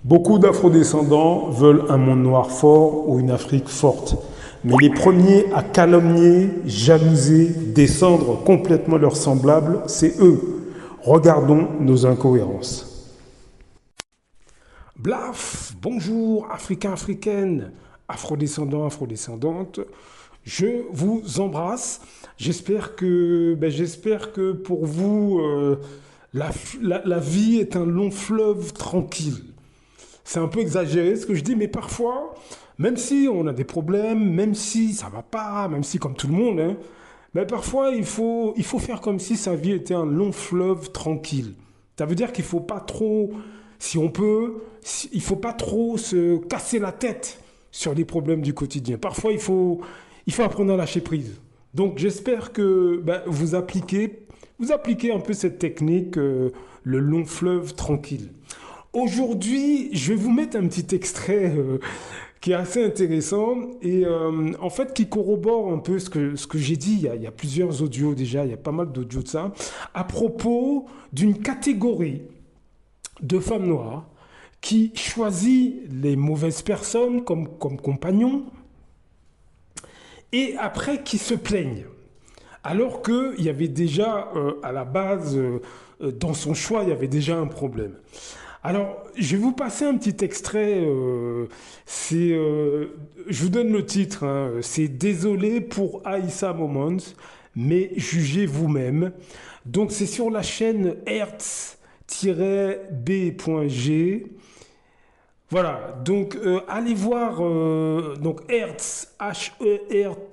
Beaucoup d'afrodescendants veulent un monde noir fort ou une Afrique forte. Mais les premiers à calomnier, jalouser, descendre complètement leurs semblables, c'est eux. Regardons nos incohérences. Blaf, bonjour, Africains, Africaines, Afrodescendants, Afrodescendantes. Je vous embrasse. J'espère que pour vous, la vie est un long fleuve tranquille. C'est un peu exagéré ce que je dis, mais parfois, même si on a des problèmes, même si ça va pas, même si comme tout le monde, hein, mais parfois il faut faire comme si sa vie était un long fleuve tranquille. Ça veut dire qu'il faut pas trop, si on peut, il faut pas trop se casser la tête sur les problèmes du quotidien. Parfois il faut apprendre à lâcher prise. Donc j'espère que vous appliquez un peu cette technique, le long fleuve tranquille. Aujourd'hui, je vais vous mettre un petit extrait qui est assez intéressant et en fait qui corrobore un peu ce que j'ai dit. Il y a plusieurs audios déjà, il y a pas mal d'audios de ça, à propos d'une catégorie de femmes noires qui choisit les mauvaises personnes comme compagnons et après qui se plaignent. Alors qu'il y avait déjà, à la base, dans son choix, il y avait déjà un problème. Alors, je vais vous passer un petit extrait. Je vous donne le titre, hein, c'est Désolé pour Aïssa Moments, mais jugez vous-même. Donc, c'est sur la chaîne hertz-b.g. Voilà, donc allez voir donc Hertz, Hertz-b.g.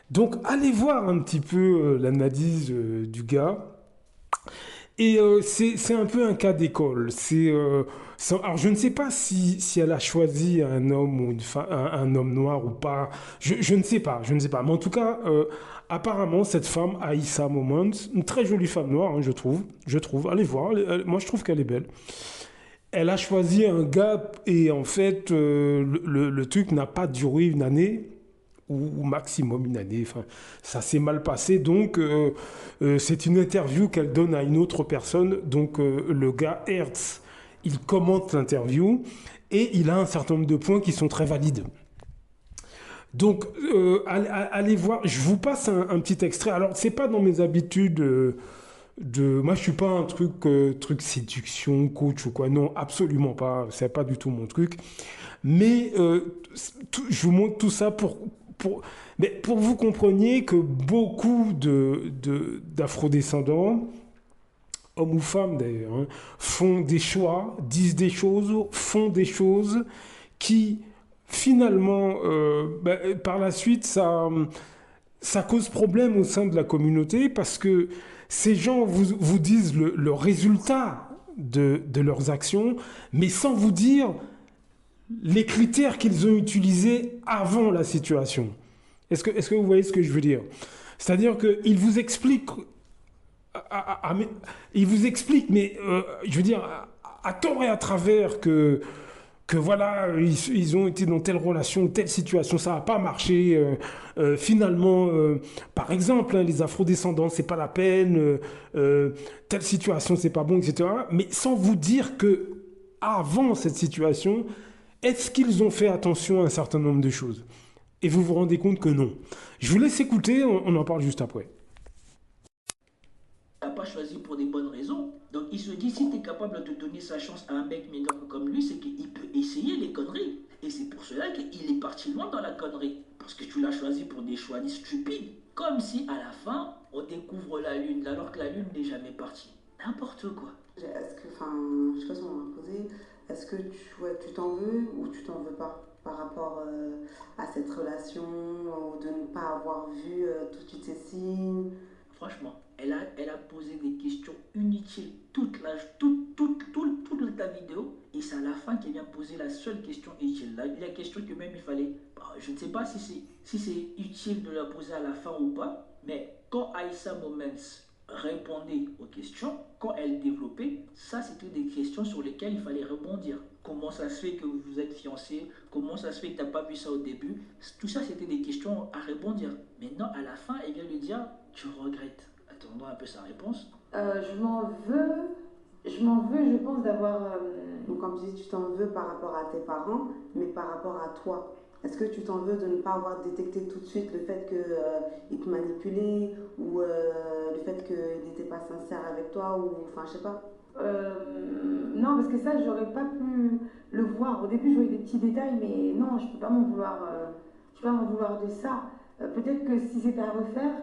Donc allez voir un petit peu l'analyse du gars. Et c'est un peu un cas d'école. Alors je ne sais pas si elle a choisi un homme ou un homme noir ou pas. Je ne sais pas, je ne sais pas. Mais en tout cas, apparemment, cette femme, Aïssa Moment, une très jolie femme noire, hein, je trouve. Allez voir, moi je trouve qu'elle est belle. Elle a choisi un gars et en fait, le truc n'a pas duré une année ou maximum une année. Enfin, ça s'est mal passé. Donc, c'est une interview qu'elle donne à une autre personne. Donc, le gars Hertz, il commente l'interview et il a un certain nombre de points qui sont très valides. Donc, allez voir. Je vous passe un petit extrait. Alors, c'est pas dans mes habitudes. Moi, je suis pas un truc séduction, coach ou quoi. Non, absolument pas. C'est pas du tout mon truc. Mais je vous montre tout ça pour que vous compreniez que beaucoup d'afrodescendants, hommes ou femmes d'ailleurs, hein, font des choix, disent des choses, font des choses qui finalement, par la suite, ça cause problème au sein de la communauté parce que ces gens vous disent le résultat de leurs actions, mais sans vous dire les critères qu'ils ont utilisés avant la situation. Est-ce que vous voyez ce que je veux dire? C'est-à-dire qu'ils vous expliquent, ils vous expliquent, mais je veux dire, à tort et à travers que voilà, ils ont été dans telle relation, telle situation, ça n'a pas marché. Finalement, par exemple, hein, les afrodescendants, c'est pas la peine, telle situation, c'est pas bon, etc. Mais sans vous dire que avant cette situation, est-ce qu'ils ont fait attention à un certain nombre de choses? Et vous vous rendez compte que non. Je vous laisse écouter, on en parle juste après. T'as pas choisi pour des bonnes raisons. Donc il se dit, si tu es capable de donner sa chance à un mec médiocre comme lui, c'est qu'il peut essayer les conneries. Et c'est pour cela qu'il est parti loin dans la connerie. Parce que tu l'as choisi pour des choix stupides. Comme si à la fin, on découvre la lune, alors que la lune n'est jamais partie. N'importe quoi. Je sais pas si on m'a posé, est-ce que tu t'en veux ou tu t'en veux pas par rapport à cette relation, ou de ne pas avoir vu tout de suite ces signes? Franchement, elle a posé des questions inutiles toute la vidéo. Et c'est à la fin qu'elle vient poser la seule question utile. La question que même il fallait. Je ne sais pas si c'est utile de la poser à la fin ou pas. Mais quand Aïssa Moments répondait aux questions, quand elle développait, ça c'était des questions sur lesquelles il fallait rebondir. Comment ça se fait que vous êtes fiancé? Comment ça se fait que tu n'as pas vu ça au début? Tout ça c'était des questions à rebondir. Maintenant à la fin, elle vient lui dire, tu regrettes. Attendons un peu sa réponse. Je m'en veux. Je pense, d'avoir. Donc, comme tu dis, tu t'en veux par rapport à tes parents, mais par rapport à toi. Est-ce que tu t'en veux de ne pas avoir détecté tout de suite le fait qu'il te manipulait ou le fait qu'il n'était pas sincère avec toi ou. Enfin, je sais pas. Non, parce que ça, j'aurais pas pu le voir. Au début, je voyais des petits détails, mais non, je peux pas m'en vouloir. Je peux pas m'en vouloir de ça. Peut-être que si c'était à refaire,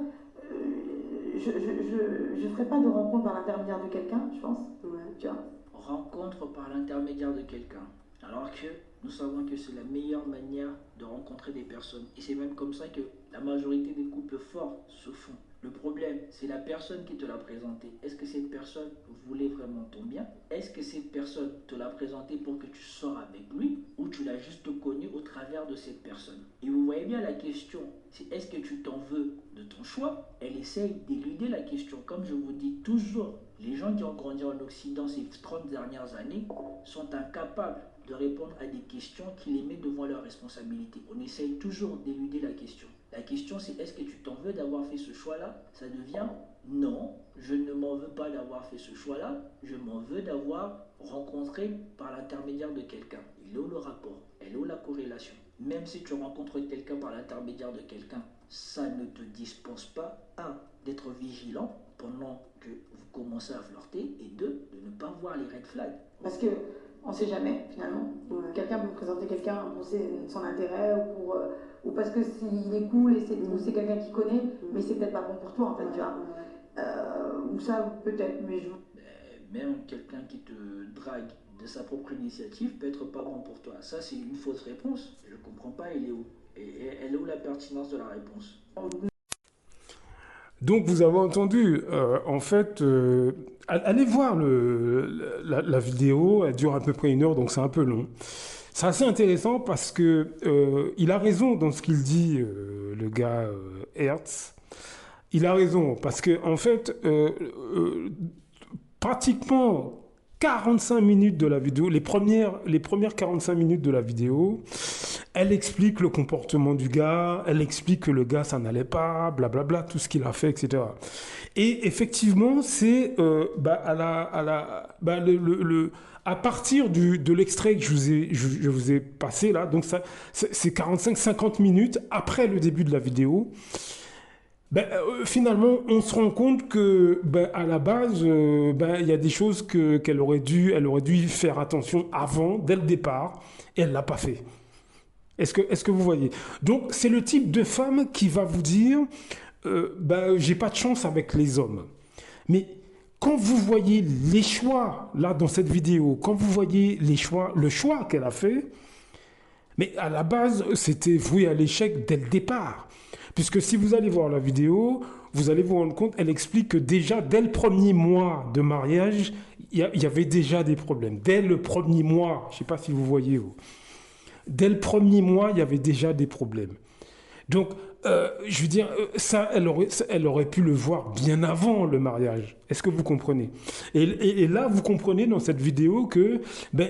je ferais pas de rencontre par l'intermédiaire de quelqu'un, je pense. Ouais. Tu vois. Rencontre par l'intermédiaire de quelqu'un. Alors que nous savons que c'est la meilleure manière de rencontrer des personnes. Et c'est même comme ça que la majorité des couples forts se font. Le problème, c'est la personne qui te l'a présenté. Est-ce que cette personne voulait vraiment ton bien? Est-ce que cette personne te l'a présenté pour que tu sors avec lui? Ou tu l'as juste connu au travers de cette personne? Et vous voyez bien la question, c'est est-ce que tu t'en veux de ton choix? Elle essaye d'éluder la question. Comme je vous dis toujours, les gens qui ont grandi en Occident ces 30 dernières années sont incapables de répondre à des questions qui les mettent devant leurs responsabilités. On essaye toujours d'éluder la question. La question, c'est est-ce que tu t'en veux d'avoir fait ce choix-là? Ça devient non, je ne m'en veux pas d'avoir fait ce choix-là, je m'en veux d'avoir rencontré par l'intermédiaire de quelqu'un. Il est où le rapport? Elle est où la corrélation? Même si tu rencontres quelqu'un par l'intermédiaire de quelqu'un, ça ne te dispense pas, un, d'être vigilant pendant que vous commencez à flirter, et deux, de ne pas voir les red flags. Parce que on sait jamais, finalement. Ouais. Quelqu'un peut me présenter quelqu'un pour son intérêt ou parce que s'il est cool et ou c'est quelqu'un qui connaît, mais c'est peut-être pas bon pour toi, en fait, tu vois. Ou ça, peut-être, mais je. Même quelqu'un qui te drague de sa propre initiative peut être pas bon pour toi. Ça, c'est une fausse réponse. Je comprends pas, elle est où? Et elle est où la pertinence de la réponse? Donc vous avez entendu, en fait, allez voir la vidéo, elle dure à peu près 1 heure, donc c'est un peu long. C'est assez intéressant parce que il a raison dans ce qu'il dit, le gars Hertz. Il a raison parce que en fait, pratiquement 45 minutes de la vidéo, les premières 45 minutes de la vidéo, elle explique le comportement du gars, elle explique que le gars ça n'allait pas, blablabla, tout ce qu'il a fait, etc. Et effectivement, c'est à partir de l'extrait que je vous ai passé là, donc ça, c'est 45-50 minutes après le début de la vidéo. Finalement, on se rend compte que, à la base, il y a des choses qu'elle aurait dû faire attention avant, dès le départ, et elle l'a pas fait. Est-ce que vous voyez? Donc, c'est le type de femme qui va vous dire, j'ai pas de chance avec les hommes. Mais quand vous voyez les choix là dans cette vidéo, quand vous voyez le choix qu'elle a fait, mais à la base, c'était voué à l'échec dès le départ. Puisque si vous allez voir la vidéo, vous allez vous rendre compte, elle explique que déjà, dès le premier mois de mariage, il y avait déjà des problèmes. Dès le premier mois, je ne sais pas si vous voyez, dès le premier mois, il y avait déjà des problèmes. Donc, je veux dire, ça, elle aurait pu le voir bien avant le mariage. Est-ce que vous comprenez? Et là, vous comprenez dans cette vidéo que,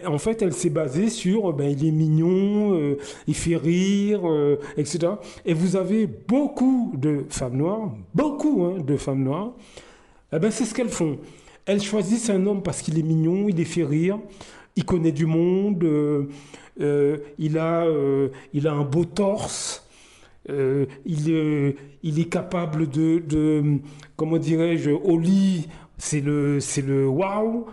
en fait, elle s'est basée sur, il est mignon, il fait rire, etc. Et vous avez beaucoup de femmes noires, c'est ce qu'elles font. Elles choisissent un homme parce qu'il est mignon, il les fait rire, il connaît du monde, il a un beau torse. Il est capable de comment dirais-je, au lit, c'est le waouh.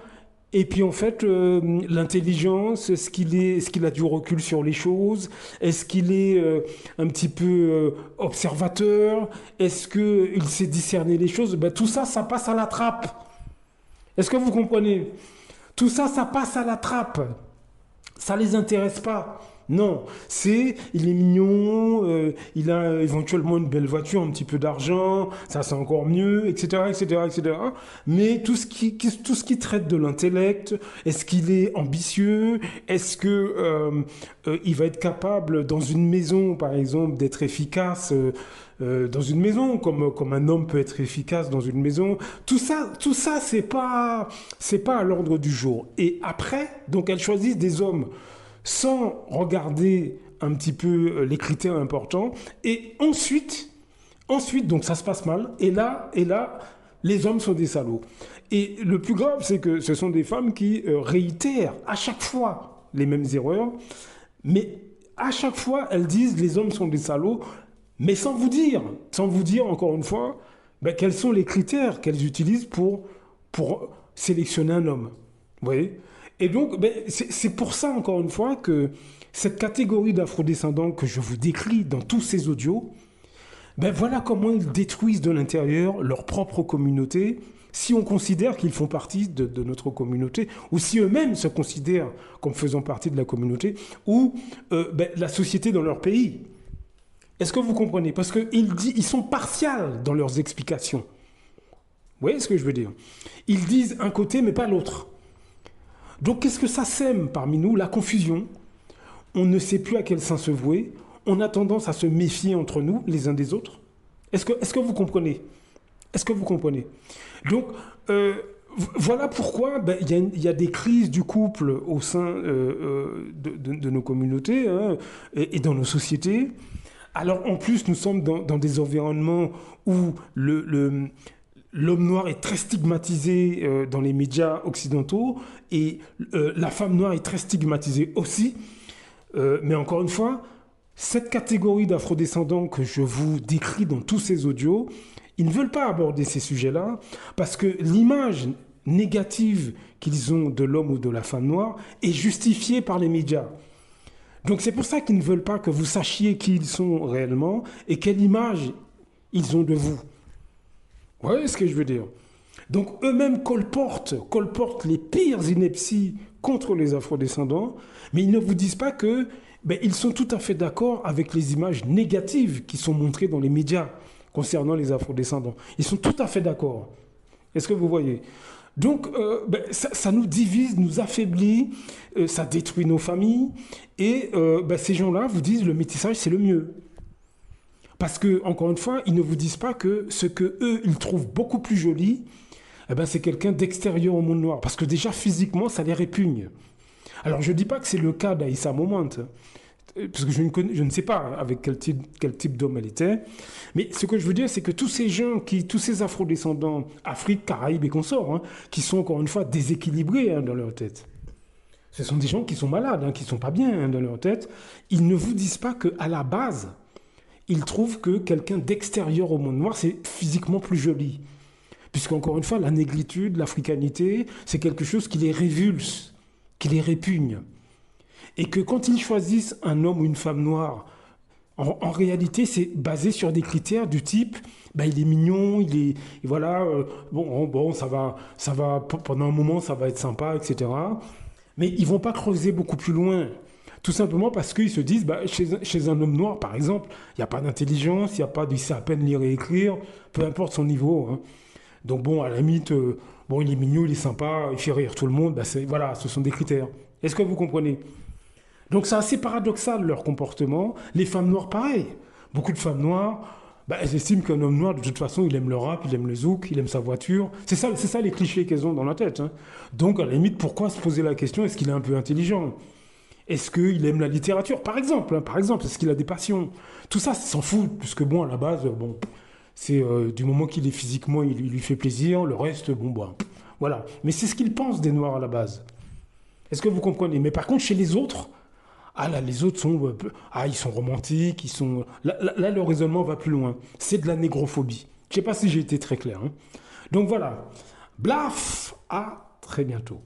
Et puis en fait, l'intelligence, est-ce qu'il a du recul sur les choses? Est-ce qu'il est un petit peu observateur? Est-ce qu'il sait discerner les choses? Tout ça, ça passe à la trappe. Est-ce que vous comprenez? Tout ça, ça passe à la trappe. Ça les intéresse pas. Non, il est mignon, il a éventuellement une belle voiture, un petit peu d'argent, ça c'est encore mieux, etc., etc., etc. Mais tout ce qui traite de l'intellect, est-ce qu'il est ambitieux? Est-ce que il va être capable dans une maison, par exemple, d'être efficace dans une maison, comme un homme peut être efficace dans une maison? Tout ça, c'est pas à l'ordre du jour. Et après, donc elles choisissent des hommes sans regarder un petit peu les critères importants. Et ensuite, donc ça se passe mal. Et là, les hommes sont des salauds. Et le plus grave, c'est que ce sont des femmes qui réitèrent à chaque fois les mêmes erreurs, mais à chaque fois, elles disent les hommes sont des salauds, mais sans vous dire encore une fois, ben, quels sont les critères qu'elles utilisent pour sélectionner un homme. Vous voyez? Et donc, ben, c'est pour ça, encore une fois, que cette catégorie d'afrodescendants que je vous décris dans tous ces audios, ben voilà comment ils détruisent de l'intérieur leur propre communauté, si on considère qu'ils font partie de notre communauté, ou si eux-mêmes se considèrent comme faisant partie de la communauté, ou ben, la société dans leur pays. Est-ce que vous comprenez? Parce qu'ils sont partials dans leurs explications. Vous voyez ce que je veux dire? Ils disent un côté, mais pas l'autre. Donc qu'est-ce que ça sème parmi nous? La confusion. On ne sait plus à quel sein se vouer. On a tendance à se méfier entre nous, les uns des autres. Est-ce que vous comprenez? Est-ce que vous comprenez? Donc, voilà pourquoi ben, y a des crises du couple au sein de nos communautés hein, et dans nos sociétés. Alors, en plus, nous sommes dans des environnements où l'homme noir est très stigmatisé dans les médias occidentaux et la femme noire est très stigmatisée aussi. Mais encore une fois, cette catégorie d'afrodescendants que je vous décris dans tous ces audios, ils ne veulent pas aborder ces sujets-là parce que l'image négative qu'ils ont de l'homme ou de la femme noire est justifiée par les médias. Donc c'est pour ça qu'ils ne veulent pas que vous sachiez qui ils sont réellement et quelle image ils ont de vous. Vous voyez ce que je veux dire? Donc eux-mêmes colportent les pires inepties contre les afrodescendants, mais ils ne vous disent pas que ben, ils sont tout à fait d'accord avec les images négatives qui sont montrées dans les médias concernant les afrodescendants. Ils sont tout à fait d'accord. Est-ce que vous voyez? Donc, ben, ça nous divise, nous affaiblit, ça détruit nos familles. Et ben, ces gens-là vous disent le métissage, c'est le mieux. Parce que, encore une fois, ils ne vous disent pas que ce que eux ils trouvent beaucoup plus joli, eh ben, c'est quelqu'un d'extérieur au monde noir. Parce que déjà, physiquement, ça les répugne. Alors, je ne dis pas que c'est le cas d'Aïssa Moment, parce que je ne sais pas avec quel type d'homme elle était. Mais ce que je veux dire, c'est que tous ces gens, tous ces afrodescendants, Afrique, Caraïbes et consorts, hein, qui sont encore une fois déséquilibrés hein, dans leur tête. Ce sont des gens qui sont malades, hein, qui ne sont pas bien hein, dans leur tête. Ils ne vous disent pas qu'à la base, ils trouvent que quelqu'un d'extérieur au monde noir, c'est physiquement plus joli. Puisqu'encore une fois, la négritude, l'africanité, c'est quelque chose qui les révulse, qui les répugne. Et que quand ils choisissent un homme ou une femme noire, en réalité, c'est basé sur des critères du type, ben, il est mignon, voilà, bon, ça va, pendant un moment, ça va être sympa, etc. Mais ils vont pas creuser beaucoup plus loin. Tout simplement parce qu'ils se disent, bah, chez un homme noir, par exemple, il n'y a pas d'intelligence, il sait à peine lire et écrire, peu importe son niveau. Hein. Donc bon, à la limite, bon, il est mignon, il est sympa, il fait rire tout le monde, bah, voilà, ce sont des critères. Est-ce que vous comprenez? Donc c'est assez paradoxal leur comportement. Les femmes noires, pareil. Beaucoup de femmes noires, bah, elles estiment qu'un homme noir, de toute façon, il aime le rap, il aime le zouk, il aime sa voiture. C'est ça les clichés qu'elles ont dans la tête. Hein. Donc à la limite, pourquoi se poser la question, est-ce qu'il est un peu intelligent? Est-ce qu'il aime la littérature, par exemple, est-ce qu'il a des passions? Tout ça, ça s'en fout, puisque bon, à la base, bon, c'est du moment qu'il est physiquement, il lui fait plaisir, le reste, bon, bah, voilà. Mais c'est ce qu'ils pensent des Noirs à la base. Est-ce que vous comprenez? Mais par contre, chez les autres, ah là, les autres sont, ils sont romantiques, là, le raisonnement va plus loin. C'est de la négrophobie. Je ne sais pas si j'ai été très clair. Hein. Donc voilà. Blaf, à très bientôt.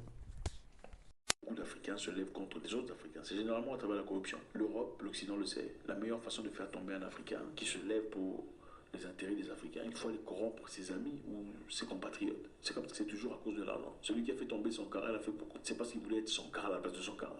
Beaucoup d'Africains se lèvent contre des autres Africains. C'est généralement à travers la corruption. L'Europe, l'Occident le sait. La meilleure façon de faire tomber un Africain qui se lève pour les intérêts des Africains, il faut aller corrompre ses amis ou ses compatriotes. C'est comme ça, c'est toujours à cause de l'argent. Celui qui a fait tomber son cara, il a fait beaucoup. C'est parce qu'il voulait être son cara à la place de son cara.